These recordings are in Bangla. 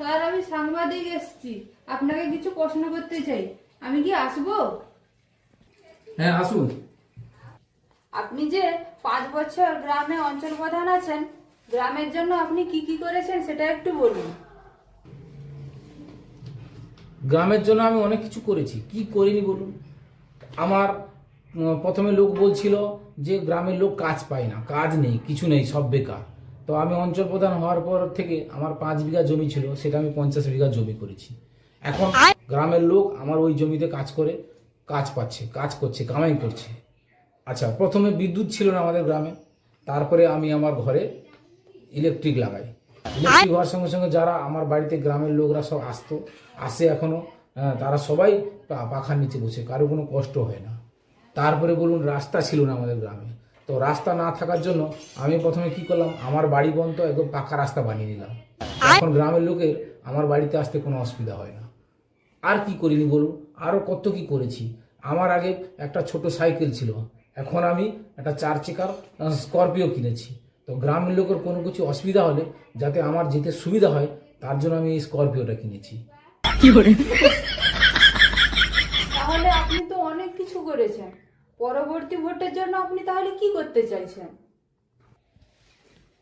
স্যার, আমি সাংবাদিক এসেছি, আপনাকে কিছু প্রশ্ন করতে চাই, আমি কি আসবো? হ্যাঁ, আসুন। আপনি যে 5 বছর গ্রামে অঞ্চল প্রধান আছেন, গ্রামের জন্য আপনি কি কি করেছেন সেটা একটু বলুন। গ্রামের জন্য আমি অনেক কিছু করেছি, কি করিনি বলুন। আমার প্রথমে লোক বলছিল যে গ্রামের লোক কাজ পায় না, কাজ নেই, কিছু নেই, সব বেকার। তো আমি অঞ্চল প্রধান হওয়ার পর থেকে আমার 5 বিঘা জমি ছিল, সেটা আমি 50 বিঘা জমি করেছি। এখন গ্রামের লোক আমার ওই জমিতে কাজ করে কাজ পাচ্ছে, কাজ করছে, কামাই করছে। আচ্ছা, প্রথমে বিদ্যুৎ ছিল না আমাদের গ্রামে, তারপরে আমি আমার ঘরে ইলেকট্রিক লাগাই। ইলেকট্রিক হওয়ার সঙ্গে সঙ্গে যারা আমার বাড়িতে গ্রামের লোকরা সব আসে এখনো, তারা সবাই পাখার নিচে বসে, কারো কোনো কষ্ট হয় না। তারপরে বলুন, রাস্তা ছিল না আমাদের গ্রামে, তো রাস্তা না থাকার জন্য আমি প্রথমে কি করলাম, আমার বাড়ি পর্যন্ত একদম পাকা রাস্তা বানিয়ে দিলাম। এখন গ্রামের লোকের আমার বাড়িতে আসতে কোনো অসুবিধা হয় না। আর কি করিনি বলুন, আরও কত কি করেছি। আমার আগে একটা ছোট সাইকেল ছিল, এখন আমি একটা 4 চাকার স্করপিও কিনেছি। তো গ্রামের লোকের কোনো কিছু অসুবিধা হলে যাতে আমার যেতে সুবিধা হয়, তার জন্য আমি এই স্করপিওটা কিনেছি। তাহলে আপনি তো অনেক কিছু করেছেন, পরবর্তী ভোটের জন্য আপনি তাহলে কি করতে চাইছেন?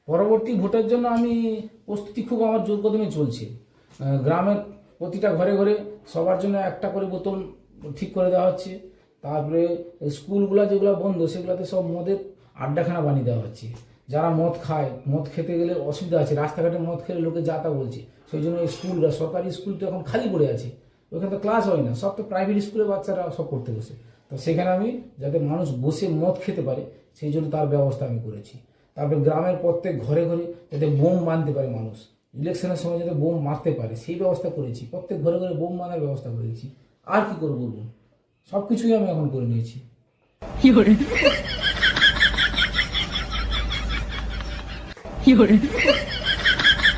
পরবর্তী ভোটের জন্য আমি প্রস্তুতি খুব আমার জোর কদমে চলছে। গ্রামের প্রতিটা ঘরে ঘরে সবার জন্য একটা করে বোতল ঠিক করে দেওয়া হচ্ছে। তারপরে স্কুলগুলো যেগুলো বন্ধ, সেগুলোতে সব মদের আড্ডাখানা বানিয়ে দেওয়া হচ্ছে। যারা মদ খায়, মদ খেতে গেলে অসুবিধা আছে, রাস্তাঘাটে মদ খেলে লোকে যা তা বলছে, সেই জন্য স্কুলরা, সরকারি স্কুল তো এখন খালি পড়ে আছে, ওইখানে তো ক্লাস হয় না, সব তো প্রাইভেট স্কুলে বাচ্চারা সব পড়তে বসে। তো সেখানে আমি যাতে মানুষ বসে মদ খেতে পারে, সেই জন্য তার ব্যবস্থা আমি করেছি। তারপরে গ্রামের প্রত্যেক ঘরে ঘরে যাতে বোম মারতে পারে মানুষ, ইলেকশনের সময় যাতে বোম মারতে পারে, সেই ব্যবস্থা করেছি। প্রত্যেক ঘরে ঘরে বোম মারার ব্যবস্থা করে দিয়েছি। আর কি করবো বলুন, সব কিছুই আমি এখন করে নিয়েছি। কি